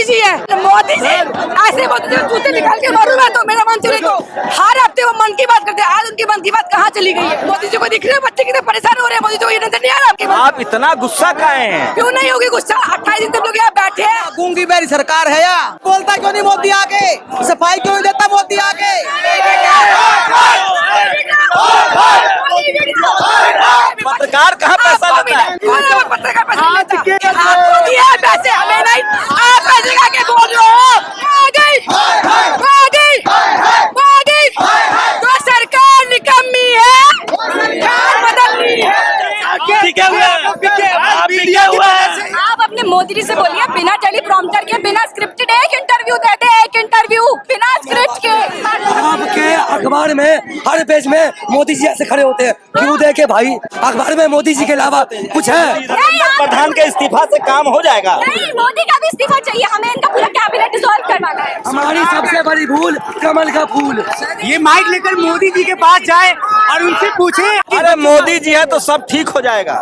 जी है, मोदी जी ऐसे मोदी जी जूते निकाल के मारूंगा तो मेरा मन चले तो हर हफ्ते वो मन की बात करते हैं। आज उनकी मन की बात कहाँ चली गई है? मोदी जी को दिख रहे हैं बच्चे कितने परेशान हो रहे हैं, मोदी जी को ये नजर नहीं आ रहा आपके? आप इतना गुस्सा काहे हैं? क्यों नहीं होगी गुस्सा? 28 दिन तक लोग यहाँ बैठे हैं। गूंगी बैरी सरकार है या बोलता क्यों नहीं मोदी आके? सफाई क्यों नहीं देता मोदी आके? पत्रकार कहाँ पैसा लेता है? पत्रकार पैसा लेता है? आपको दिया है पैसे, हमें नहीं। आप पैसे खा के बोल रहे हो मोदी तो सरकार निकम्मी है, सरकार बदलनी है। आप अपने मोदी जी से बोलिए बिना टेलीप्रॉम्प्टर के, बिना स्क्रिप्टेड एक इंटरव्यू दे दे, एक इंटरव्यू बिना स्क्रिप्ट के। आपके अखबार में हर पेज में मोदी जी ऐसे खड़े होते हैं, क्यों देखे भाई? अखबार में मोदी जी के अलावा कुछ है? प्रधान के इस्तीफा से काम हो जाएगा? नहीं, मोदी का भी इस्तीफा चाहिए, हमें इनका पूरा कैबिनेट डिसॉल्व करवाना है। हमारी सबसे बड़ी भूल कमल का फूल। ये माइक लेकर मोदी जी के पास जाए और उनसे पूछे। अरे मोदी जी है तो सब ठीक हो जाएगा।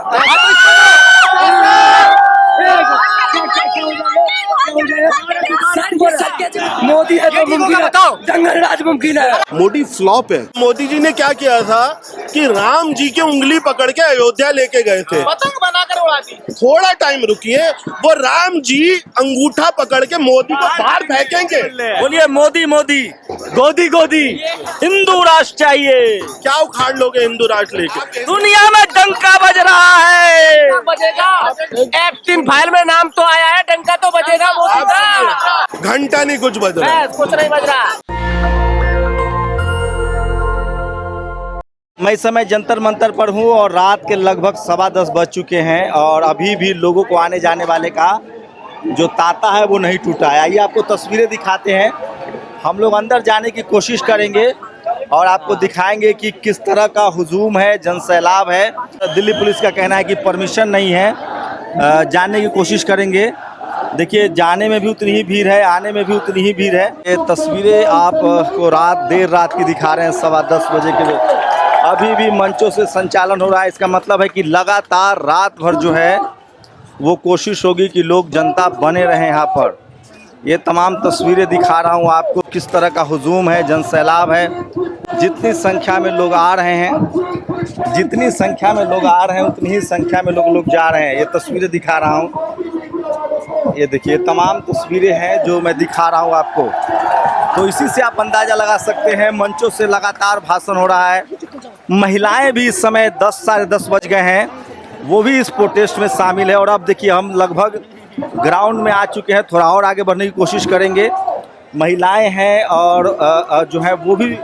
मोदी है तो मुमकिन है, जंगल राज मुमकिन है। मोदी फ्लॉप है। मोदी जी ने क्या किया था कि राम जी की उंगली पकड़ के अयोध्या लेके गए थे, पतंग बनाकर उड़ा दी। थोड़ा टाइम रुकिए, वो राम जी अंगूठा पकड़ के मोदी को बाहर फेंकेंगे। बोलिए मोदी मोदी, गोदी गोदी, हिंदू राष्ट्र चाहिए। क्या उखाड़ लोगे हिंदू राष्ट्र लेके? दुनिया में डंका बज रहा है। बजेगा। F3 फाइल में नाम तो आया है, डंका तो बजेगा मोदी का। घंटा नहीं कुछ बज रहा है। कुछ नहीं बज रहा। मैं इस समय जंतर मंतर पर हूँ और रात के लगभग 10:15 बज चुके हैं और अभी भी लोगों को आने जाने वाले का जो तांता है वो नहीं टूटा है। आइए आपको तस्वीरें दिखाते हैं। हम लोग अंदर जाने की कोशिश करेंगे और आपको दिखाएंगे कि किस तरह का हुजूम है, जनसैलाब है। दिल्ली पुलिस का कहना है कि परमिशन नहीं है, जाने की कोशिश करेंगे। देखिए जाने में भी उतनी ही भीड़ है, आने में भी उतनी ही भीड़ है। ये तस्वीरें आपको देर रात की दिखा रहे हैं, 10:15 बजे के। अभी भी मंचों से संचालन हो रहा है। इसका मतलब है कि लगातार रात भर जो है वो कोशिश होगी कि लोग जनता बने रहें यहाँ पर। ये तमाम तस्वीरें दिखा रहा हूँ आपको, किस तरह का हुजूम है, जनसैलाब है। जितनी संख्या में लोग आ रहे हैं, जितनी संख्या में लोग आ रहे हैं उतनी ही संख्या में लोग जा रहे हैं। ये तस्वीरें दिखा रहा हूँ, ये देखिए तमाम तस्वीरें हैं जो मैं दिखा रहा हूँ आपको। तो इसी से आप अंदाज़ा लगा सकते हैं, मंचों से लगातार भाषण हो रहा है। महिलाएं भी इस समय 10 साढ़े 10 बज गए हैं, वो भी इस प्रोटेस्ट में शामिल है। और अब देखिए हम लगभग ग्राउंड में आ चुके हैं, थोड़ा और आगे बढ़ने की कोशिश करेंगे। महिलाएं हैं और जो है वो भी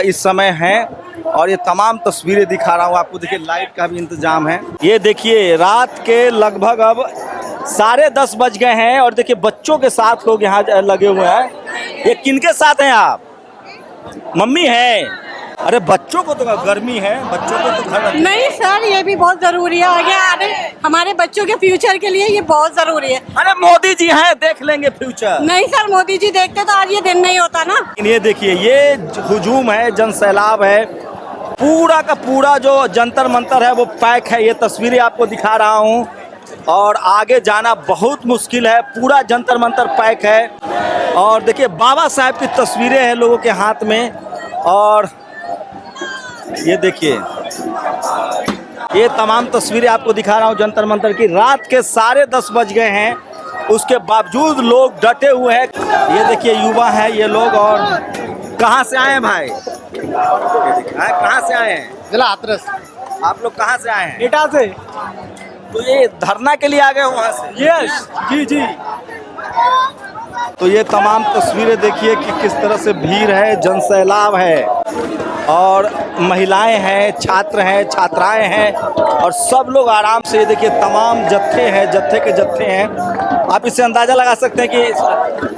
इस समय हैं और ये तमाम तस्वीरें दिखा रहा हूँ आपको। देखिए लाइट का भी इंतजाम है। ये देखिए रात के लगभग अब 10:30 बज गए हैं और देखिए बच्चों के साथ लोग यहाँ लगे हुए हैं। ये किनके साथ हैं आप? मम्मी हैं? अरे बच्चों को तो गर्मी है, बच्चों को तो घर नहीं सर, ये भी बहुत जरूरी है। आगे आने हमारे बच्चों के फ्यूचर के लिए ये बहुत जरूरी है। अरे मोदी जी हैं, देख लेंगे फ्यूचर। नहीं सर, मोदी जी देखते तो आज ये दिन नहीं होता ना। ये देखिए ये हुजूम है, जनसैलाब है, पूरा का पूरा जो जंतर मंतर है वो पैक है। ये तस्वीरें आपको दिखा रहा हूँ और आगे जाना बहुत मुश्किल है। पूरा जंतर मंतर पैक है और देखिए बाबा साहब की तस्वीरें हैं लोगों के हाथ में। और ये देखिए ये तमाम तस्वीरें आपको दिखा रहा हूँ जंतर मंतर की। रात के 10:30 बज गए हैं, उसके बावजूद लोग डटे हुए हैं। ये देखिए युवा हैं ये लोग। और कहाँ से आए हैं भाई? कहाँ से आए हैं? जिला हाथरस। आप लोग कहाँ से आए हैं? एटा से। तो ये धरना के लिए आ गए वहाँ से? यस जी जी। तो ये तमाम तस्वीरें देखिए कि किस तरह से भीड़ है, जनसैलाब है और महिलाएं हैं, छात्र हैं, छात्राएं हैं और सब लोग आराम से। देखिए तमाम जत्थे हैं, जत्थे के जत्थे हैं। आप इससे अंदाजा लगा सकते हैं कि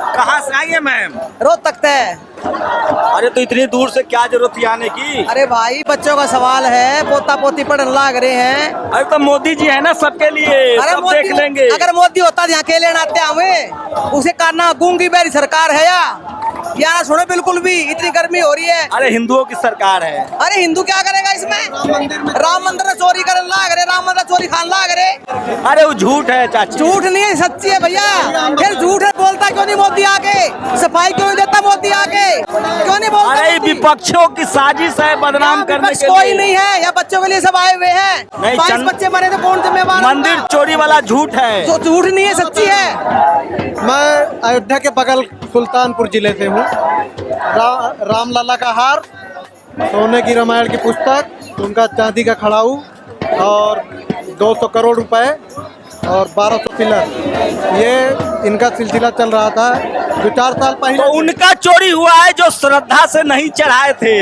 कहाँ से आई है मैम? रोहतक है। अरे तो इतनी दूर से क्या जरूरत थी आने की? अरे भाई बच्चों का सवाल है, पोता पोती पढ़ने लाग रहे हैं। अरे तो मोदी जी है ना सबके लिए, अरे सब देख लेंगे। अगर मोदी होता तो यहाँ के लेना आते हमें, उसे करना गूंगी बैरी सरकार है या ना सुनो बिल्कुल भी। इतनी गर्मी हो रही है। अरे हिंदुओं की सरकार है। अरे हिंदू क्या करेगा इसमें? राम मंदिर में चोरी करने लाग रहे, राम मंदिर चोरी खान लाग रहे। अरे वो झूठ है चाची। झूठ नहीं है, सच्ची है भैया। फिर झूठ है बोलता क्यों नहीं मोदी आके? सफाई क्यों नहीं देता मोदी आके? क्यों नहीं बोलता? अरे विपक्षों की साजिश है बदनाम करने विपक्ष के कोई लिए। नहीं है, या बच्चों के लिए सब आए हुए हैं। नहीं, 22 बच्चे मरे तो कौन जिम्मेवार? मंदिर चोरी वाला झूठ है। तो झूठ नहीं है, सच्ची है। मैं अयोध्या के बगल सुल्तानपुर जिले से हूँ। रामलला का हार, सोने की रामायण की पुस्तक, उनका चांदी का खड़ाऊ और 200 करोड़ रुपए और 1200 पिलर, ये इनका सिलसिला चल रहा था 2-4 साल पहले। तो उनका चोरी हुआ है जो श्रद्धा से नहीं चढ़ाए थे।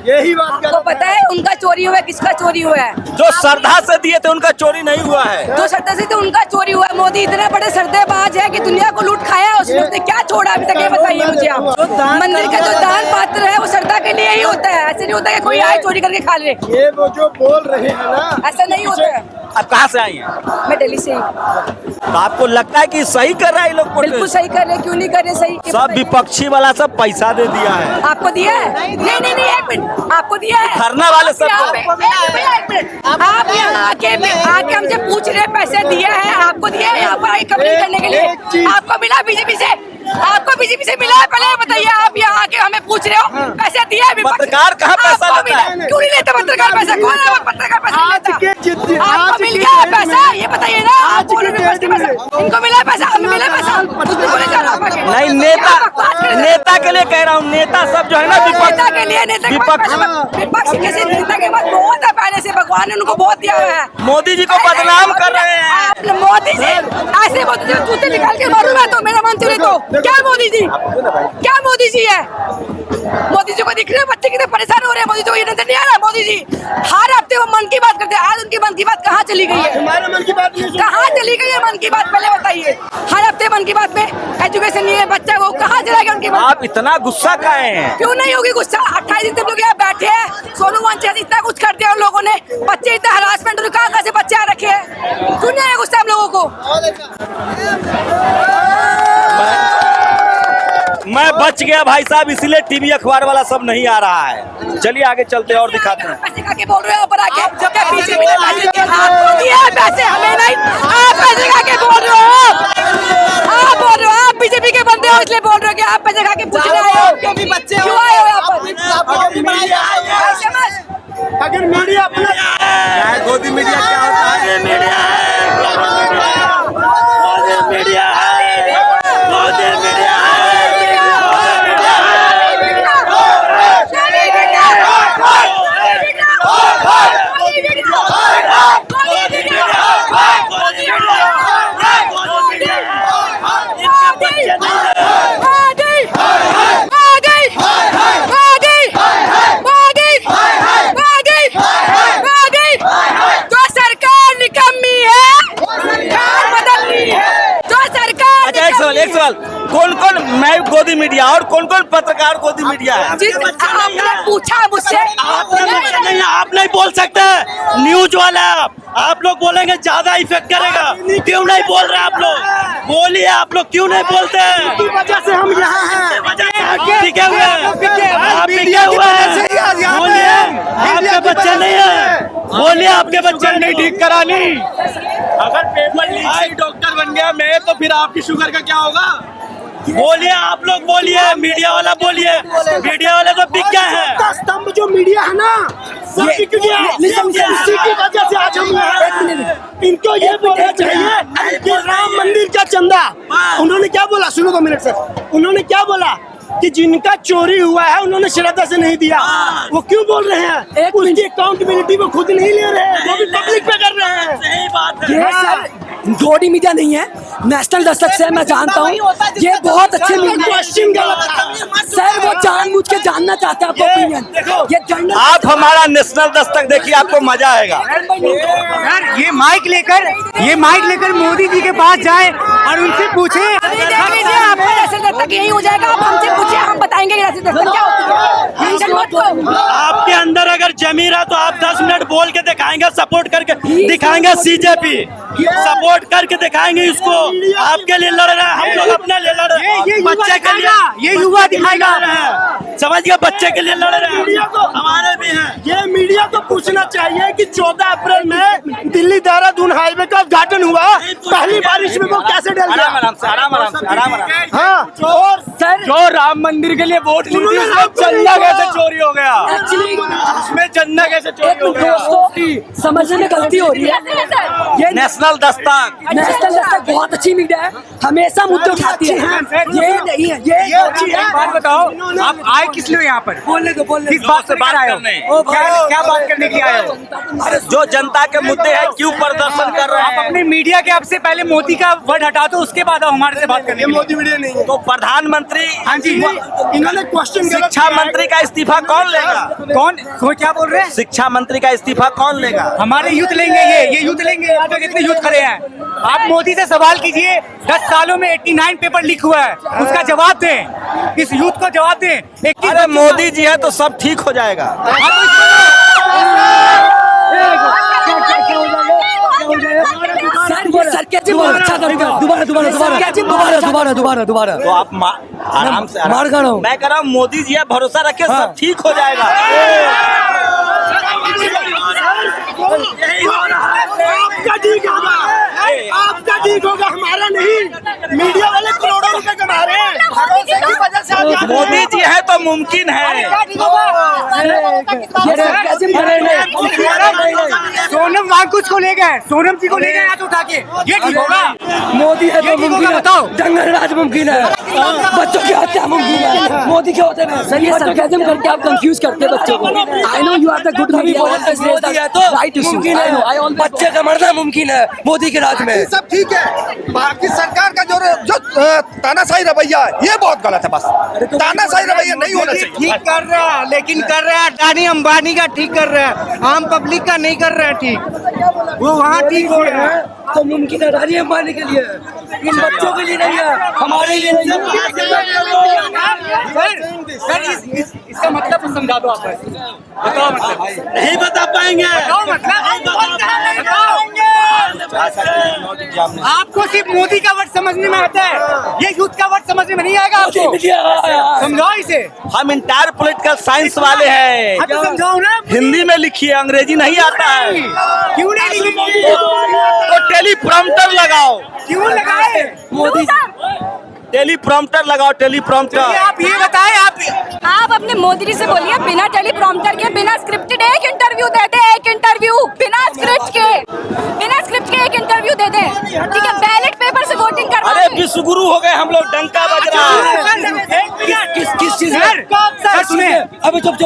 यही बात आपको पता है उनका चोरी हुआ है, किसका चोरी हुआ है? जो श्रद्धा से दिए थे उनका चोरी नहीं हुआ है। जो श्रद्धा से तो उनका चोरी हुआ है। मोदी इतने बड़े श्रद्धेबाज है कि दुनिया को लूट खाया है उसने। उसने क्या छोड़ा अभी तक, ये बताइए मुझे आप। मंदिर का जो दान पात्र है वो श्रद्धा के लिए ही होता है। ऐसे नहीं होता है कोई आए चोरी करके खा ले। ये वो जो बोल रहे हैं ना, ऐसा नहीं होता है। आप कहाँ से आई हैं? मैं दिल्ली से ही। तो आपको लगता है कि सही कर रहा है ये लोग? बिल्कुल सही कर रहे, क्यों नहीं कर रहे सही? ये सब बताइए। विपक्षी वाला सब पैसा दे दिया है। आपको दिया है? नहीं, एक मिनट, आपको दिया है? धरना वाले सब आप भैया, एक मिनट, आप यहाँ आके हमसे पूछ रहे पैसे दिया है? आपको दिया है यहाँ पर आके कंप्लेंट करने के लिए? आपको मिला बीजेपी से? आपको बीजेपी से मिला है? पहले बताइए, आप यहाँ आके हमें पूछ रहे हो पैसे दिया है? पत्रकार कहाँ पैसा आपको लेता है? मिला? क्यों नहीं लेते पत्रकार पैसा? कौन है पत्रकार पैसा लेता? आपको मिल गया है पैसा? ये बताइए ना। आप बोल रहे हो पैसा, इनको मिला है पैसा, हमें मिला है पैसा? कुछ भी बोले जा रहा है। नहीं, नेता के लिए कह रहा हूँ। नेता सब जो है ना नेता के लिए, नेता के पास विपक्ष कैसे? नेता के पास बहुत है पहले से, भगवान ने उनको बहुत दिया हुआ है। मोदी जी को बदनाम कर रहे हैं। आप मोदी जी ऐसे मोदी जी जूते निकाल के मारूं मैं तो, मेरा मन चले तो। क्या मोदी जी, क्या मोदी जी है? मोदी जी को दिख रहे हैं बच्चे कितने परेशान हो रहे हैं? मोदी जी को ये नजर नहीं आ रहा? मोदी जी हर हफ्ते वो मन की बात करते हैं। आज उनकी मन की बात कहाँ चली गई है? हमारे मन की बात नहीं सुनते। कहाँ चली गई है मन की बात? पहले बताइए। हर हफ्ते मन की बात में एजुकेशन नहीं है, बच्चा वो कहाँ चला गया उनकी बात? आप इतना गुस्सा काहे हैं? क्यों नहीं होगी गुस्सा? 28 दिन तक लोग यहाँ बैठे हैं। सोनू वंचित इतना कुछ कर दिया उन लोगों ने, बच्चे इतना हरासमेंट, कहाँ से बच्चे आ रखे हैं? क्यों नहीं है गुस्सा हम लोगों को? मैं बच गया भाई साहब, इसलिए टीवी अखबार वाला सब नहीं आ रहा है। चलिए आगे चलते हैं और दिखाते हैं। पैसे खा के बोल रहे हो ऊपर आके? क्या बीजेपी ने पैसे दिए? आपको दिए हैं पैसे, हमें नहीं। आप पैसे खा के बोल रहे हो? आप बोल रहे हो, आप बीजेपी के बंदे हो इसलिए बोल रहे हो कि आप पैसे खा के पूछने आए हो? क्यों आए हो यहाँ पर? अगर मीडिया अपना गोदी मीडिया क्या होता है? मीडिया एक सवाल, कौन कौन? मैं गोदी मीडिया और कौन कौन पत्रकार गोदी मीडिया है? आपने पूछा मुझसे? आप नहीं बोल सकते। न्यूज वाला आप लोग बोलेंगे ज्यादा इफेक्ट करेगा। क्यों नहीं बोल रहे आप लोग? बोलिए, आप लोग क्यों नहीं बोलते? वजह से हम यहाँ हैं। टिके हुए आप टिके हुए हैं। बोलिए, आपके बच्चे नहीं है? बोलिए, आपके बच्चे नहीं ठीक करानी? अगर पेपर लीक डॉक्टर बन गया मैं, तो फिर आपकी शुगर का क्या होगा? बोलिए, आप लोग बोलिए, मीडिया वाला बोलिए। मीडिया वाले तो बिक गए हैं। स्तंभ जो मीडिया है ना, सब बिक गया। इसी की वजह से आज हम यहाँ हैं। इनको ये बोलना चाहिए कि राम मंदिर का चंदा, उन्होंने क्या बोला? सुनो 2 मिनट सर। उन्होंने क्या बोला कि जिनका चोरी हुआ है उन्होंने श्रद्धा से नहीं दिया। वो क्यों बोल रहे हैं? उसकी अकाउंटेबिलिटी वो खुद नहीं ले रहे हैं, वो भी पब्लिक पे कर रहे हैं। सही बात ये सर गोदी मीडिया नहीं है, नेशनल दस्तक से मैं जानता हूँ। ये बहुत अच्छे क्वेश्चन गलत था सर, वो जानबूझ के जानना चाहते हैं आपका ओपिनियन। ये जर्नल आप हमारा नेशनल दस्तक देखिए, आपको मजा आएगा। सर ये माइक लेकर मोदी जी के पास जाए और उनसे पूछे। आपको जैसे लगता कि यही हो जाएगा। आप हमसे पूछिए, हम बताएंगे कि राष्ट्रीय दर्शन क्या होती है। टेंशन मत लो। आपके अंदर अगर जमीर है तो आप 10 मिनट बोल के दिखाएंगे, सपोर्ट करके दिखाएंगे सीजेपी, सपोर्ट करके दिखाएंगे इसको। आपके लिए लड़ रहे हैं, हम लोग अपने लिए लड़ रहे हैं, बच्चे के लिए, ये युवा दिखाएगा, समझ गए, बच्चे के लिए लड़ रहे हैं, हमारे भी हैं। ये मीडिया को पूछना चाहिए कि 14 अप्रैल में दिल्ली देहरादून हाईवे का उद्घाटन हुआ, पहली बारिश में वो कैसे डल गया। आराम। हाँ, और सर जो राम मंदिर के लिए वोट ली थी उसमें चंदा कैसे चोरी हो गया, उसमें चंदा कैसे चोरी हो गया। दोस्तों समझने में गलती हो रही है। ये नेशनल दस्तक नेशनल दस्तक बहुत अच्छी मीडिया है, हमेशा मुद्दे उठाती है। ये नहीं है, ये अच्छी है। बात बताओ, आप आए किस लिए यहाँ पर? बोलने दो, बोलने किस बात से बात आए हो? क्या बात करने के लिए आए हो? जो जनता के मुद्दे हैं क्यों प्रदर्शन कर रहे आप हैं। अपने मीडिया के आपसे पहले मोदी का वर्ड हटा दो, उसके बाद आओ हमारे से बात करने के लिए। मोदी वीडियो नहीं है। तो प्रधानमंत्री, हाँ जी, इन्होंने क्वेश्चन शिक्षा मंत्री का इस्तीफा कौन लेगा। कौन क्या बोल रहे हैं? शिक्षा मंत्री का इस्तीफा कौन लेगा। हमारे यूथ लेंगे, ये यूथ लेंगे। यहाँ पे कितने यूथ खड़े हैं? आप मोदी से सवाल कीजिए, 10 सालों में 89 पेपर लीक हुआ है, उसका जवाब दें, इस यूथ को जवाब दें। अरे मोदी जी है तो सब ठीक हो जाएगा। सरकेजिम बहुत अच्छा करेगा। दोबारा तो आप आराम से मार खा रहा हूँ। मैं कह रहा हूँ मोदी जी है, भरोसा रखिए, सब ठीक हो जाएगा। आपका ठीक होगा, आपका ठीक होगा, हमारा नहीं। मीडिया वाले करोड़ों रुपए कमा रहे हैं, भरोसे की वजह से आप मोदी जी है तो मुमकिन है। सोनम वांगचुक को ले गए, सोनम जी को ले गए हाथ उठा के, ये ठीक होगा? मोदी है तो मुमकिन है। बताओ, जंगल राज मुमकिन है, बच्चों की हत्या मुमकिन है। मोदी के होते हैं सर, ये सरकाज़म करके आप कंफ्यूज करते हैं बच्चों को। I know you are the good media, Modi है तो राइट मुमकिन है, बच्चे का मरना मुमकिन है मोदी के राज में। सब ठीक है, बाकी सरकार का जो तानाशाही रवैया है ये बहुत गलत है। बस तानाशाही रवैया नहीं होना चाहिए। ठीक कर रहा है, लेकिन कर रहा है अडानी अंबानी का ठीक कर रहा है, आम पब्लिक का नहीं कर रहा है ठीक। वो वहाँ ठीक हो रहा है तो मुमकिन है अडानी अंबानी के लिए, इन बच्चों के लिए नहीं है, हमारे लिए नहीं है। सर इसका मतलब समझा दो आप, बताओ मतलब। नहीं बता पाएंगे, आपको सिर्फ मोदी का वर्ड समझने में आता है, ये यूथ का वर्ड समझ में नहीं आएगा आपको। समझाओ इसे। हम इंटायर पॉलिटिकल साइंस वाले हैं, तो समझाओ ना, हिंदी में लिखिए, अंग्रेजी नहीं आता है। क्यों नहीं लिखी? तो टेलीप्रॉम्प्टर लगाओ। क्यों लगाए? मोदी टेलीप्रॉम्प्टर लगाओ, टेलीप्रॉम्प्टर। आप ये बताएं, आप अपने मोदी जी से बोलिए बिना टेलीप्रॉम्प्टर के, बिना स्क्रिप्टेड एक इंटरव्यू दे दे, एक इंटरव्यू बिना स्क्रिप्ट के एक इंटरव्यू दे दे, ठीक है? बैलेट पेपर से वोटिंग करवा। अरे विश्वगुरु हो गए हम लोग, डंका बज रहा है। किस चीज में? सर सुने, अभी चुप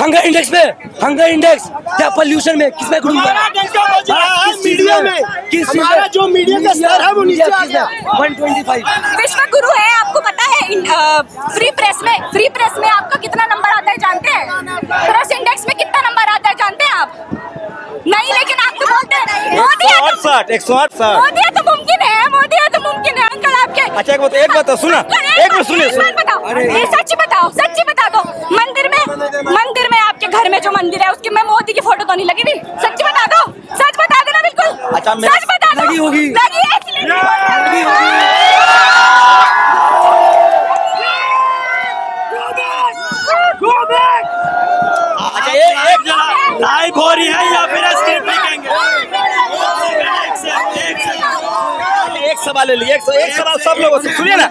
हंगर इंडेक्स में, हंगर इंडेक्स या पोल्यूशन में किसमें गुरु है? मीडिया में किस हमारा जो मीडिया का स्तर है वो नीचे आ गया। 125 विश्व गुरु है, आपको पता है? फ्री प्रेस में आपका कितना नंबर आता है जानते हैं? प्रेस इंडेक्स में कितना नंबर आता है जानते हैं आप? नहीं, लेकिन आप तो बोलते हैं मोदी है तो 168। मोदी है तो मुमकिन है, मोदी है तो मुमकिन है। अंकल आपके अच्छा एक बात सुना, एक मिनट सुनिए। बताओ, ये सच्ची बता दो, मंदिर में आपके घर में जो मंदिर है उसकी मैं मोदी की फोटो तो नहीं लगी हुई? सच बता दो, सच बता देना बिल्कुल। अच्छा, सच बता दो। लगी होगी। लगी है इसलिए। अच्छा एक लाइव हो रही है या फिर स्क्रिप्ट लिखेंगे? एक सवाल ले लीजिए, एक सवाल सब लोगों से सुनिए ना।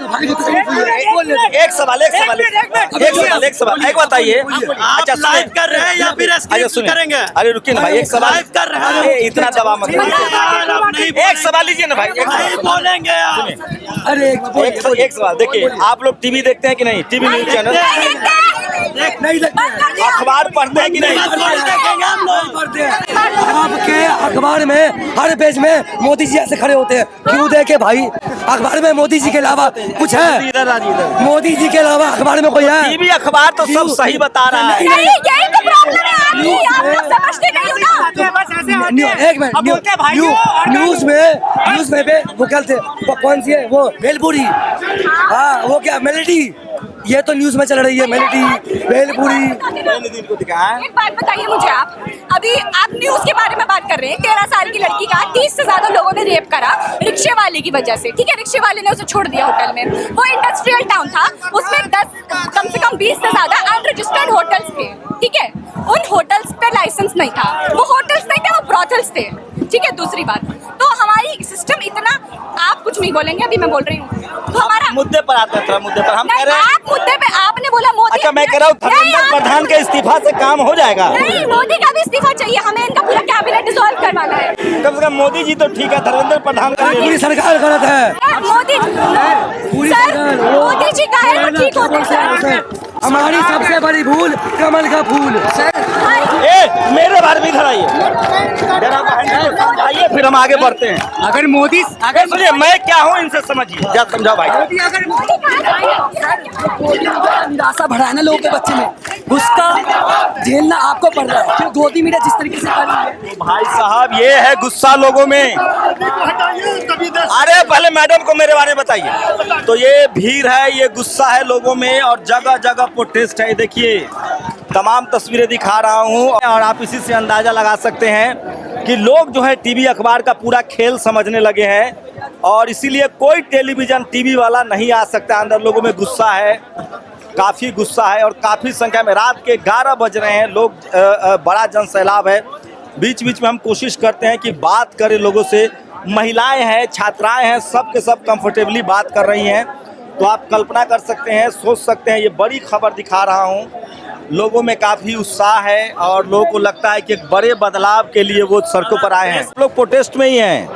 एक सवाल एक बताइए। अच्छा लाइव कर रहे हैं या फिर स्क्रिप्ट करेंगे? अरे रुकिए ना भाई, एक सवाल लाइव कर रहे हैं, इतना दबाव मत कीजिए। एक सवाल लीजिए ना भाई, नहीं बोलेंगे आप। अरे एक सवाल देखिए, आप लोग टीवी देखते हैं कि नहीं? टीवी न्यूज चैनल नहीं लगते, अखबार पढ़ते हैं कि नहीं? पढ़ते हैं। आपके अखबार में हर पेज में मोदी जी ऐसे खड़े होते हैं, क्यों देखे भाई? अखबार में मोदी जी के अलावा कुछ है? इधर मोदी जी के अलावा अखबार में कोई है? टीवी अखबार तो सब सही बता रहा है। नहीं, यही तो प्रॉब्लम है आपकी, आप लोग समझते नहीं हो ना। एक मिनट, न्यूज में वो क्या थे, वो कौन सी है वो? भेलपुरी, हाँ वो क्या मेलेडी, ये तो न्यूज में चल रही है मेलिटी भेलपुरी। को दिखाया एक बात बताइए मुझे, अभी आप न्यूज के बारे में बात कर रहे हैं। 13 साल की लड़की का 30 से ज्यादा लोगों ने रेप करा रिक्शे वाले की वजह से, ठीक है। रिक्शे वाले ने उसे छोड़ दिया होटल में। वो इंडस्ट्रियल टाउन था, उसमें कम से कम 20 से ज्यादा अनरजिस्टर्ड होटल्स थे, ठीक है। उन होटल्स पे लाइसेंस नहीं था, वो होटल्स नहीं थे, वो ब्रॉथल्स थे, ठीक है। दूसरी बात, तो हमारी सिस्टम इतना, आप कुछ नहीं बोलेंगे, अभी मैं बोल रही हूँ। तो हमारा मुद्दे पर आते हैं, मुद्दे पर हम कह रहे हैं। आप मुद्दे पे, आपने बोला मोदी। अच्छा, मैं कह रहा हूँ धर्मेंद्र प्रधान के इस्तीफा से काम हो जाएगा। नहीं, मोदी का भी इस्तीफा चाहिए हमें, इनका पूरा कैबिनेट डिसॉल्व करवाना है। कम से कम मोदी जी तो ठीक है, धर्मेंद्र प्रधान का पूरी सरकार गलत है। मोदी सर, मोदी जी का है तो ठीक होते सर। हमारी सबसे बड़ी भूल कमल का फूल। ए, मेरे बारे में इधर आइए, समझाइए, फिर हम आगे बढ़ते हैं। अगर मोदी, अगर सुनिए, मैं क्या हूँ इनसे समझिए, क्या समझाओ भाई। निराशा बढ़ा है ना लोगों के बच्चे में, गुस्सा झेलना आपको पड़ रहा है। गोदी मीडिया जिस तरीके से कर रही है भाई साहब, ये है गुस्सा लोगों में। अरे पहले मैडम को मेरे बारे में बताइए। तो ये भीड़ है, ये गुस्सा है लोगों में, और जगह जगह प्रोटेस्ट है। देखिए, तमाम तस्वीरें दिखा रहा हूँ, और आप इसी से अंदाजा लगा सकते हैं कि लोग जो है टीवी अखबार का पूरा खेल समझने लगे हैं, और इसीलिए कोई टेलीविजन टीवी वाला नहीं आ सकता। अंदर लोगों में गुस्सा है, काफ़ी गुस्सा है, और काफ़ी संख्या में। रात के 11 बज रहे हैं, लोग बड़ा जन सैलाब है। बीच बीच में हम कोशिश करते हैं कि बात करें लोगों से। महिलाएं हैं, छात्राएं हैं, सब के सब कंफर्टेबली बात कर रही हैं। तो आप कल्पना कर सकते हैं, सोच सकते हैं, ये बड़ी खबर दिखा रहा हूँ। लोगों में काफ़ी उत्साह है, और लोगों को लगता है कि एक बड़े बदलाव के लिए वो सड़कों पर आए हैं। लोग प्रोटेस्ट में ही हैं।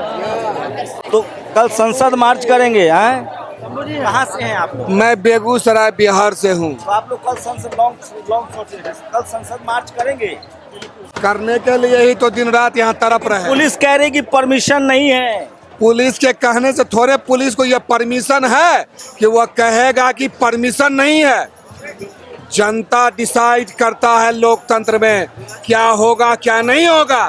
तो कल संसद मार्च करेंगे, हैं? कहाँ से हैं आप लोग? मैं बेगूसराय बिहार से हूँ। तो आप लोग कल संसद कल संसद मार्च करेंगे? करने के लिए ही तो दिन रात यहाँ तड़प रहे हैं। पुलिस कह रही कि परमिशन नहीं है। पुलिस के कहने से थोड़े पुलिस को यह परमिशन है कि वह कहेगा कि परमिशन नहीं है। जनता डिसाइड करता है लोकतंत्र में क्या होगा क्या नहीं होगा।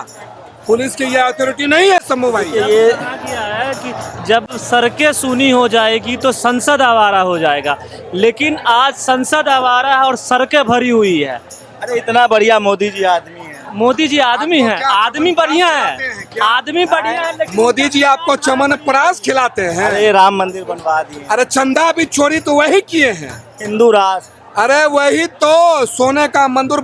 पुलिस की यह अथॉरिटी नहीं है शंभू भाई। ये किया है कि जब सड़कें सूनी हो जाएगी तो संसद आवारा हो जाएगा, लेकिन आज संसद आवारा है और सड़कें भरी हुई है। अरे इतना बढ़िया मोदी जी आदमी है। मोदी जी आदमी है, आदमी बढ़िया है, आदमी बढ़िया है, लेकिन मोदी जी आपको चमन प्राश खिलाते हैं। अरे राम मंदिर बनवा दिए। अरे चंदा भी चोरी तो वही किए हैं, हिंदू राष्ट्र। अरे वही तो सोने का मंदिर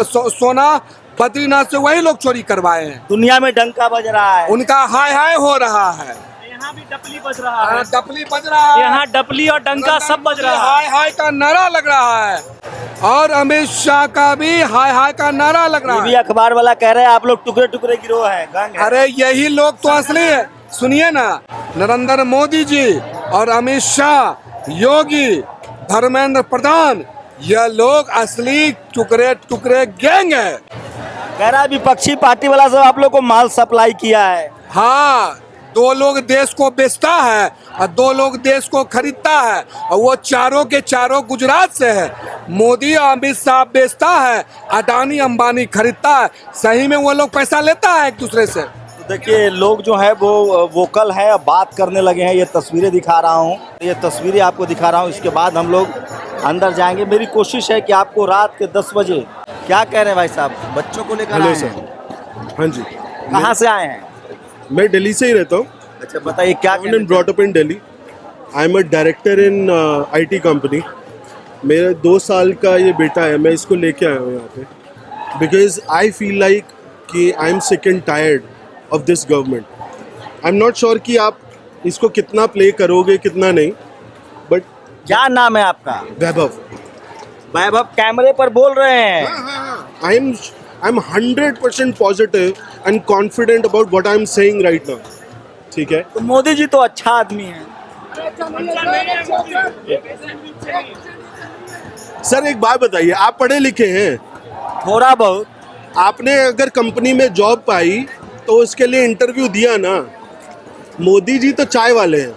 सोना बद्रीनाथ से वही लोग चोरी करवाए हैं। दुनिया में डंका बज रहा है, उनका हाय हाय हो रहा है। यहाँ भी डपली बज रहा है, डपली बज रहा है, यहाँ डपली और डंका सब बज रहा है। हाय हाय का नारा लग रहा है, और अमित शाह का भी हाय हाय का नारा लग रहा टीवी है। अखबार वाला कह रहे हैं आप लोग टुकड़े टुकड़े गिरोह है, गैंग है। अरे यही लोग तो असली है। सुनिए ना, नरेंद्र मोदी जी और अमित शाह, योगी, धर्मेंद्र प्रधान, यह लोग असली टुकड़े टुकड़े गैंग है। कह रहा है विपक्षी पार्टी वाला सब आप लोग को माल सप्लाई किया है। हाँ, 2 लोग देश को बेचता है और 2 लोग देश को खरीदता है, और वो चारों के चारों गुजरात से है। मोदी और अमित शाह बेचता है, अडानी अंबानी खरीदता है। सही में वो लोग पैसा लेता है एक दूसरे से। तो देखिए, लोग जो है वो वोकल है, अब बात करने लगे हैं। ये तस्वीरें दिखा रहा हूँ, ये तस्वीरें आपको दिखा रहा हूँ। इसके बाद हम लोग अंदर जाएंगे। मेरी कोशिश है कि आपको रात के 10 बजे, क्या कह रहे हैं भाई साहब, बच्चों को लेकर आए हैं? हाँ जी, कहाँ से आए हैं? मैं दिल्ली से ही रहता हूँ। अच्छा बताइए, क्या Born and brought up in Delhi. I'm a director in IT company. मेरा 2 साल का ये बेटा है, मैं इसको लेके आया हूँ यहाँ पे बिकॉज आई फील लाइक कि I am sick and tired of this government. I am not sure कि आप इसको कितना प्ले करोगे कितना नहीं, बट क्या नाम है आपका? वैभव। वैभव कैमरे पर बोल रहे हैं। I am 100% positive and confident about what I am saying right now. ठीक है, तो मोदी जी तो अच्छा आदमी है। सर एक बात बताइए, आप पढ़े लिखे हैं, थोड़ा बहुत। आपने अगर कंपनी में जॉब पाई तो उसके लिए इंटरव्यू दिया ना। मोदी जी तो चाय वाले हैं,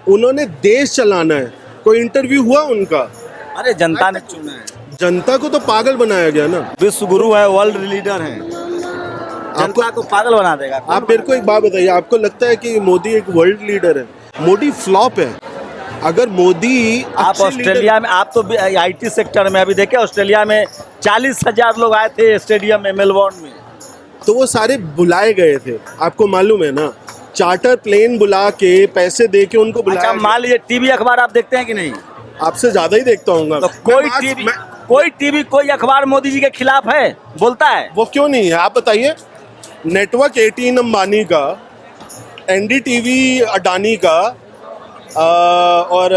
उन्होंने देश चलाना है, कोई इंटरव्यू हुआ उनका? अरे जनता ने चुना है। जनता को तो पागल बनाया गया ना। विश्व गुरु है, वर्ल्ड लीडर है, जनता को पागल बना देगा। आप मेरे को एक बात बताइए, आपको लगता है कि मोदी एक वर्ल्ड लीडर है? मोदी फ्लॉप है। अगर मोदी आप अच्छे ऑस्ट्रेलिया में, आप तो IT सेक्टर में अभी देखे, ऑस्ट्रेलिया में 40,000 लोग आए थे स्टेडियम में, मेलबोर्न में। तो वो सारे बुलाए गए थे, आपको मालूम है ना, चार्टर प्लेन बुला के पैसे दे के उनको बुलाया। अच्छा, मान लीजिए टीवी अखबार आप देखते हैं कि नहीं? आपसे ज्यादा ही देखता हूँ। तो कोई टीवी कोई अखबार मोदी जी के खिलाफ है, बोलता है? वो क्यों नहीं है, आप बताइए। नेटवर्क 18 अंबानी का, NDTV अडानी का, और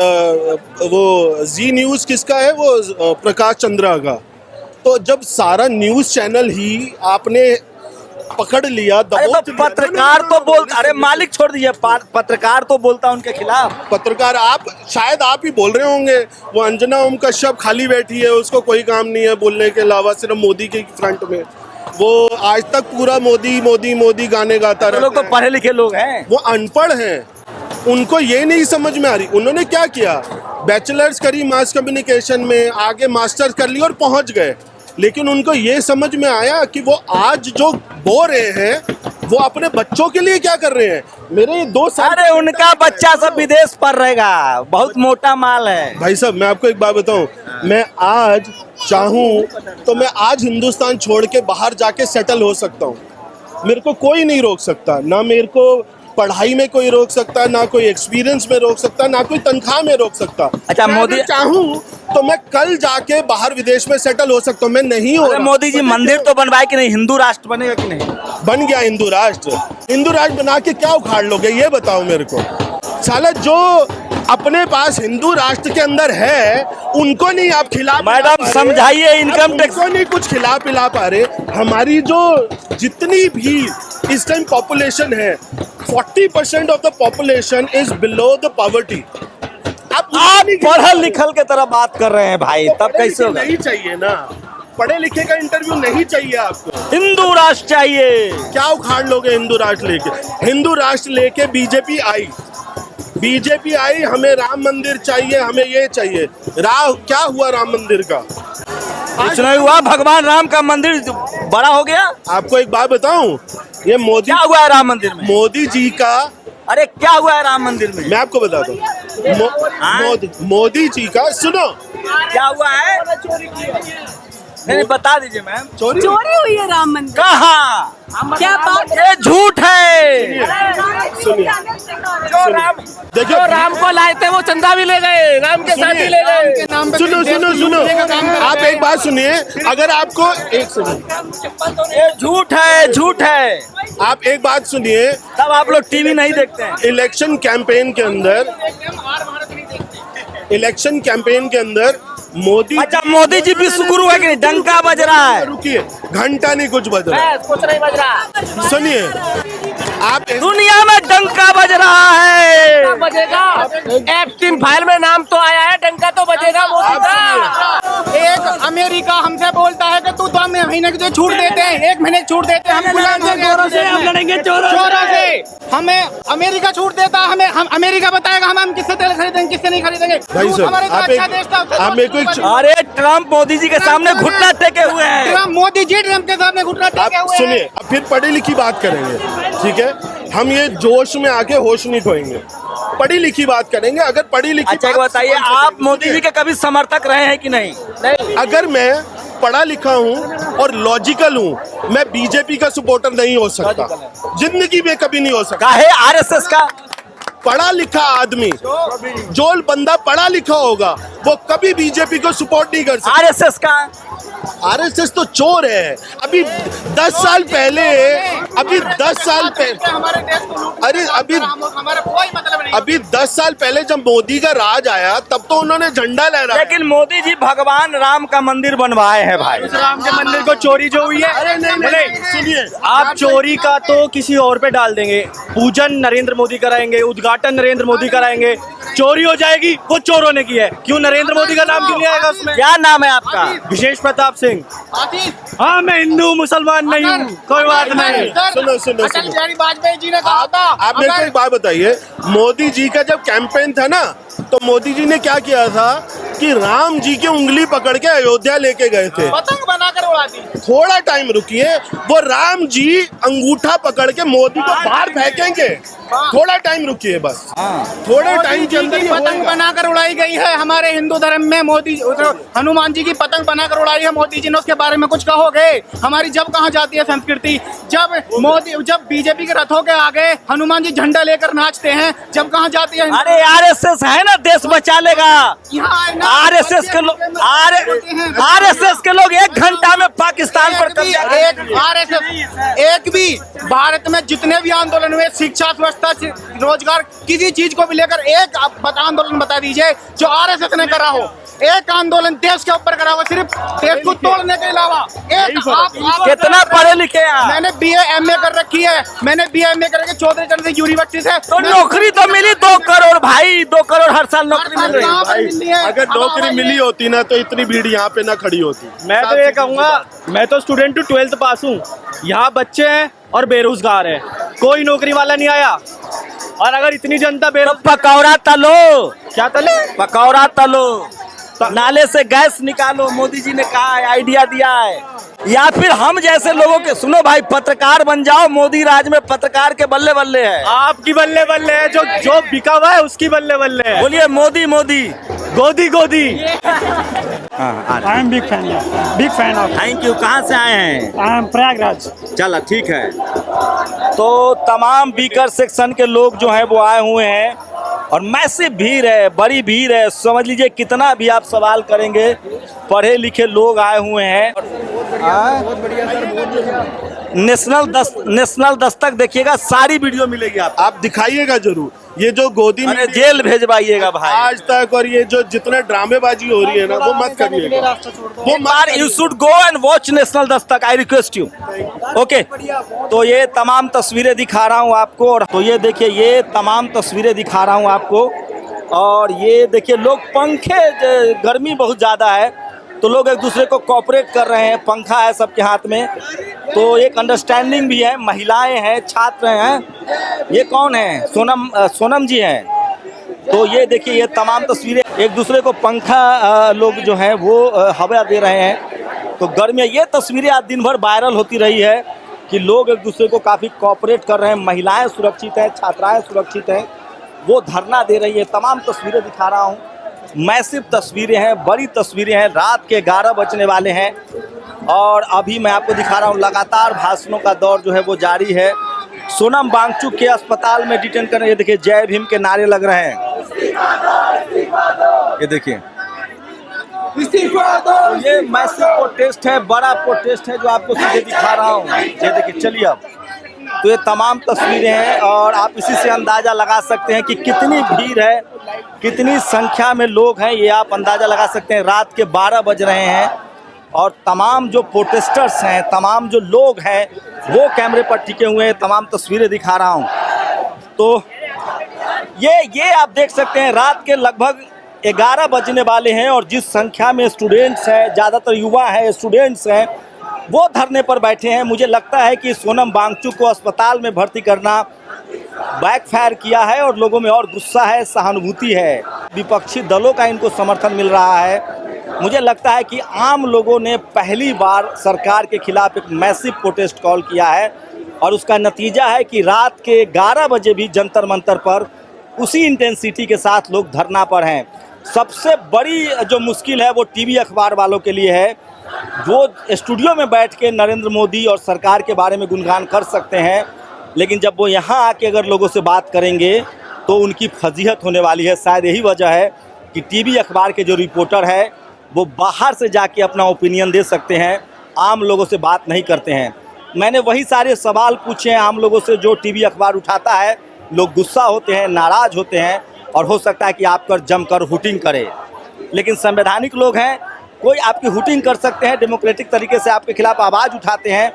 वो जी न्यूज़ किसका है, वो प्रकाश चंद्रा का। तो जब सारा न्यूज़ चैनल ही आपने पकड़ लिया, अरे तो पत्रकार तो बोलता, अरे मालिक छोड़ दीजिए, पत्रकार तो बोलता उनके खिलाफ। पत्रकार आप, शायद आप ही बोल रहे होंगे। वो अंजना ओम कश्यप खाली बैठी है, उसको कोई काम नहीं है बोलने के अलावा, सिर्फ मोदी के फ्रंट में। वो आज तक पूरा मोदी मोदी मोदी गाने गाता रहा। लोग तो पढ़े लिखे लोग हैं, वो अनपढ़ हैं, उनको ये नहीं समझ में आ रही। उन्होंने क्या किया, बैचलर्स करी मास कम्युनिकेशन में, आगे मास्टर्स कर ली और पहुंच गए। लेकिन उनको ये समझ में आया कि वो आज जो बो रहे हैं वो अपने बच्चों के लिए क्या कर रहे हैं। मेरे 2 साल, अरे उनका बच्चा सब विदेश पढ़ रहेगा, बहुत मोटा माल है। भाई साहब मैं आपको एक बात बताऊं, मैं आज चाहूं तो मैं आज हिंदुस्तान छोड़ के बाहर जाके सेटल हो सकता हूं। मेरे को कोई नहीं रोक सकता, ना मेरे को पढ़ाई में कोई रोक सकता, ना कोई एक्सपीरियंस में रोक सकता, ना कोई तनख्वाह में रोक सकता। अच्छा, मोदी चाहूं तो मैं कल जाके बाहर विदेश में सेटल हो सकता हूँ, मैं नहीं हो रहा। मोदी जी मंदिर तो बनवाए कि नहीं, हिंदू राष्ट्र बनेगा कि नहीं? बन गया हिंदू राष्ट्र। हिंदू राष्ट्र बना के क्या उखाड़ लोगे, ये बताओ मेरे को। साला जो अपने पास हिंदू राष्ट्र के अंदर है उनको नहीं आप खिला, मैडम समझाइए, इनकम टैक्स को नहीं कुछ खिला पिला पा रहे। हमारी जो जितनी भी इस टाइम पॉपुलेशन है, 40% of the population is below the poverty. आप पढ़ल लिखल के तरह बात कर रहे हैं भाई, तब कैसे होगा? नहीं चाहिए ना, पढ़े लिखे का इंटरव्यू नहीं चाहिए आपको, हिंदू राष्ट्र चाहिए। क्या उखाड़ लोगे हिंदू राष्ट्र लेके? हिंदू राष्ट्र लेके बीजेपी आई, हमें राम मंदिर चाहिए, हमें ये चाहिए। क्या हुआ राम मंदिर का? कुछ नहीं हुआ, भगवान राम का मंदिर बड़ा हो गया। आपको एक बात बताऊं, ये मोदी, क्या हुआ है राम मंदिर में? मोदी जी का, अरे क्या हुआ है राम मंदिर में? मैं आपको बताता हूँ। मोदी जी का सुनो, क्या हुआ है? नहीं बता दीजिए मैम। चोरी हुई है राम मंदिर, कहाँ? क्या बात? ये झूठ है। सुनिए, देखो राम को लाए थे वो चंदा भी ले गए, राम के साथ ही ले गए। सुनो, आप एक बात सुनिए, अगर आपको एक सुनिए, ये झूठ है। आप एक बात सुनिए, तब आप लोग टीवी नहीं देखते हैं। इलेक्शन कैंपेन के अंदर मोदी, अच्छा मोदी जी भी शुक्र है कि डंका बज रहा है। रुकिए, घंटा नहीं कुछ बज रहा, कुछ नहीं बज रहा। सुनिए, आप दुनिया में डंका बज रहा है। बजेगा, एप्स्टीन फाइल में नाम तो आया है, डंका तो बजेगा मोदी का। एक अमेरिका हमसे बोलता है कि तू 2 महीने की छूट देते हैं, 1 महीने की छूट देते हैं, हम गुलाम हो गए। हम लड़ेंगे चोरों से। हमें अमेरिका छूट देता, हम अमेरिका बताएगा हम किससे तेल खरीदेंगे, किससे नहीं खरीदेंगे। भाई साहब, हमारे आप अच्छा देश था, आप मेरे को अरे ट्रम्प मोदी जी के सामने घुटना टेके हुए हैं। मोदी जी ट्रम्प के सामने घुटना टेके हुए हैं। सुनिए, अब फिर पढ़ी लिखी बात करेंगे, ठीक है? हम ये जोश में आके होश नहीं खोएंगे, पढ़ी लिखी बात करेंगे। अगर पढ़ी लिखी, अच्छा बताइए, आप मोदी जी के कभी समर्थक रहे हैं कि नहीं? अगर मैं पढ़ा लिखा हूँ और लॉजिकल हूँ, मैं बीजेपी का सपोर्टर नहीं हो सकता, जिंदगी में कभी नहीं हो सकता। काहे RSS का? पढ़ा लिखा आदमी, जो बंदा पढ़ा लिखा होगा वो कभी बीजेपी को सपोर्ट नहीं कर सकता। RSS का? RSS तो चोर है। अभी 10 साल पहले, हमारे देश को अरे हमारा कोई मतलब नहीं। अभी 10 साल पहले जब मोदी का राज आया तब तो उन्होंने झंडा लहराया। लेकिन मोदी जी भगवान राम का मंदिर बनवाए हैं भाई। राम के मंदिर को चोरी जो हुई है, अरे नहीं, सुनिए, आप चोरी का तो किसी और पे डाल देंगे, पूजन नरेंद्र मोदी कराएंगे, उद्घाटन नरेंद्र मोदी कराएंगे, चोरी हो जाएगी वो चोरों ने की है। क्यों नरेंद्र मोदी का नाम क्यों नहीं आएगा उसमें? क्या नाम है आपका? विशेष प्रताप सिंह। हाँ, मैं हिंदू मुसलमान नहीं हूँ, कोई बात नहीं। सुनो, अटल बिहारी वाजपेयी जी ने कहा था। आप मेरे को एक बात बताइए, मोदी जी का जब कैंपेन था ना, तो मोदी जी ने क्या किया था कि राम जी की उंगली पकड़ के अयोध्या लेके गए थे। पतंग बनाकर उड़ा दी। थोड़ा टाइम रुकिए, वो राम जी अंगूठा पकड़ के मोदी को बाहर फेंकेंगे। थोड़ा टाइम रुकिए बस, थोड़े टाइम के अंदर ही पतंग बनाकर उड़ाई गई है हमारे हिंदू धर्म में। मोदी हनुमान जी की पतंग बनाकर उड़ाई है मोदी जी ने, उसके बारे में कुछ कहोगे? हमारी जब कहाँ जाती है संस्कृति? जब बीजेपी के रथों के आगे हनुमान जी झंडा लेकर नाचते हैं, जब कहाँ जाती है? अरे आरएसएस है ना, देश बचा लेगा। आरएसएस के लोग, आरएसएस के लोग 1 घंटा में पाकिस्तान पर एक भी भारत में जितने भी आंदोलन हुए, शिक्षा, व्यवस्था, रोजगार, किसी चीज को भी लेकर एक आंदोलन बता दीजिए जो आरएसएस ने करा हो। एक आंदोलन देश के ऊपर करा हुआ, सिर्फ देश को तोड़ने के अलावा। कितना पढ़े लिखे हैं? मैंने BA MA कर रखी है, मैंने BA MA कर रखी है चौधरी चरण सिंह यूनिवर्सिटी से। तो नौकरी तो मिली 2 करोड़ भाई, 2 करोड़ हर साल नौकरी मिल रही है। अगर नौकरी मिली होती ना तो इतनी भीड़ यहाँ पे ना खड़ी होती। मैं तो ये कहूँगा, मैं तो स्टूडेंट 12th पास हूँ, यहाँ बच्चे हैं और बेरोजगार है, कोई नौकरी वाला नहीं आया। और अगर इतनी जनता पकौड़ा तलो, क्या तले? पकौड़ा तलो, नाले से गैस निकालो, मोदी जी ने कहा है, आइडिया दिया है। या फिर हम जैसे लोगों के, सुनो भाई, पत्रकार बन जाओ। मोदी राज में पत्रकार के बल्ले बल्ले है, आपकी बल्ले बल्ले है। जो बिका हुआ है उसकी बल्ले बल्ले है। बोलिए मोदी मोदी, गोदी गोदी। I am big fan of. Thank you. कहाँ से आए हैं? I am Prayagraj. चला ठीक है। तो तमाम बीकर सेक्शन के लोग जो हैं वो आए हुए हैं और मैसिव भीड़ है, बड़ी भीड़ है। समझ लीजिए कितना भी आप सवाल करेंगे, पढ़े लिखे लोग आए हुए हैं। नेशनल दस्तक देखिएगा, सारी वीडियो मिलेगी आप दिखाइएगा जरूर। ये जो गोदी में जेल भेजवाइएगा भाई आज तक, और ये जो जितने ड्रामेबाजी हो रही है ना वो मत करिएगा। You should go and watch national Dastak, I request you. Okay, तो ये तमाम तस्वीरें दिखा रहा हूँ आपको। और तो ये देखिए, ये तमाम तस्वीरें दिखा रहा हूँ आपको। और ये देखिए, लोग पंखे, गर्मी बहुत ज़्यादा है तो लोग एक दूसरे को कोऑपरेट कर रहे हैं। पंखा है सबके हाथ में, तो एक अंडरस्टैंडिंग भी है। महिलाएं हैं, छात्र हैं। ये कौन है? सोनम जी हैं। तो ये देखिए, ये तमाम तस्वीरें, एक दूसरे को पंखा लोग जो हैं वो हवा दे रहे हैं। तो गर्मी, ये तस्वीरें आज दिन भर वायरल होती रही है कि लोग एक दूसरे को काफ़ी कोऑपरेट कर रहे हैं। महिलाएं सुरक्षित हैं, छात्राएं सुरक्षित हैं, वो धरना दे रही है। तमाम तस्वीरें दिखा रहा हूँ, मैसिव तस्वीरें हैं, बड़ी तस्वीरें हैं। रात के 11 बजने वाले हैं और अभी मैं आपको दिखा रहा हूँ, लगातार भाषणों का दौर जो है वो जारी है। सोनम वांगचुक के अस्पताल में डिटेन कर रहे हैं। ये देखिए, जय भीम के नारे लग रहे हैं। ये देखिए, तो ये मैसिव प्रोटेस्ट है, बड़ा प्रोटेस्ट है जो आपको सीधे दिखा रहा हूँ। ये देखिए, चलिए अब। तो ये तमाम तस्वीरें हैं और आप इसी से अंदाज़ा लगा सकते हैं कि कितनी भीड़ है, कितनी संख्या में लोग हैं। ये आप अंदाज़ा लगा सकते हैं। रात के 12 बज रहे हैं और तमाम जो प्रोटेस्टर्स हैं, तमाम जो लोग हैं वो कैमरे पर टिके हुए हैं। तमाम तस्वीरें दिखा रहा हूँ। तो ये आप देख सकते हैं, रात के लगभग 11 बजने वाले हैं और जिस संख्या में स्टूडेंट्स हैं, ज़्यादातर युवा हैं, स्टूडेंट्स हैं, वो धरने पर बैठे हैं। मुझे लगता है कि सोनम वांगचुक को अस्पताल में भर्ती करना बैकफायर किया है और लोगों में और गुस्सा है, सहानुभूति है। विपक्षी दलों का इनको समर्थन मिल रहा है। मुझे लगता है कि आम लोगों ने पहली बार सरकार के खिलाफ एक मैसिव प्रोटेस्ट कॉल किया है और उसका नतीजा है कि रात के 11 बजे भी जंतर मंतर पर उसी इंटेंसिटी के साथ लोग धरना पर हैं। सबसे बड़ी जो मुश्किल है वो टीवी अखबार वालों के लिए है। वो स्टूडियो में बैठ के नरेंद्र मोदी और सरकार के बारे में गुणगान कर सकते हैं, लेकिन जब वो यहाँ आके अगर लोगों से बात करेंगे तो उनकी फजीहत होने वाली है। शायद यही वजह है कि टीवी अखबार के जो रिपोर्टर है वो बाहर से जाके अपना ओपिनियन दे सकते हैं, आम लोगों से बात नहीं करते हैं। मैंने वही सारे सवाल पूछे हैं आम लोगों से जो टीवी अखबार उठाता है। लोग गुस्सा होते हैं, नाराज़ होते हैं और हो सकता है कि आप पर जमकर हुटिंग करे, लेकिन संवैधानिक लोग हैं, कोई आपकी हुटिंग कर सकते हैं, डेमोक्रेटिक तरीके से आपके खिलाफ आवाज़ उठाते हैं,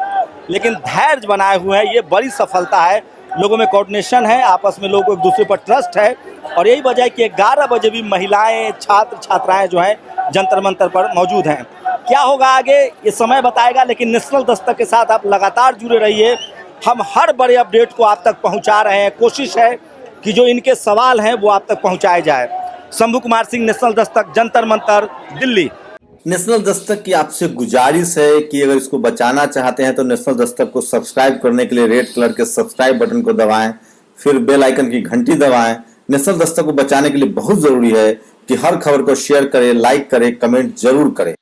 लेकिन धैर्य बनाए हुए हैं। ये बड़ी सफलता है। लोगों में कोऑर्डिनेशन है, आपस में लोगों को एक दूसरे पर ट्रस्ट है और यही वजह है कि 11 बजे भी महिलाएं, छात्र छात्राएं जो हैं जंतर मंतर पर मौजूद हैं। क्या होगा आगे ये समय बताएगा, लेकिन नेशनल दस्तक के साथ आप लगातार जुड़े रहिए। हम हर बड़े अपडेट को आप तक पहुंचा रहे हैं। कोशिश है कि जो इनके सवाल हैं वो आप तक पहुंचाए जाए। शंभू कुमार सिंह, नेशनल दस्तक, जंतर मंतर, दिल्ली। नेशनल दस्तक की आपसे गुजारिश है कि अगर इसको बचाना चाहते हैं तो नेशनल दस्तक को सब्सक्राइब करने के लिए रेड कलर के सब्सक्राइब बटन को दबाएं, फिर बेल आइकन की घंटी दबाएं। नेशनल दस्तक को बचाने के लिए बहुत जरूरी है कि हर खबर को शेयर करें, लाइक करें, कमेंट जरूर करें।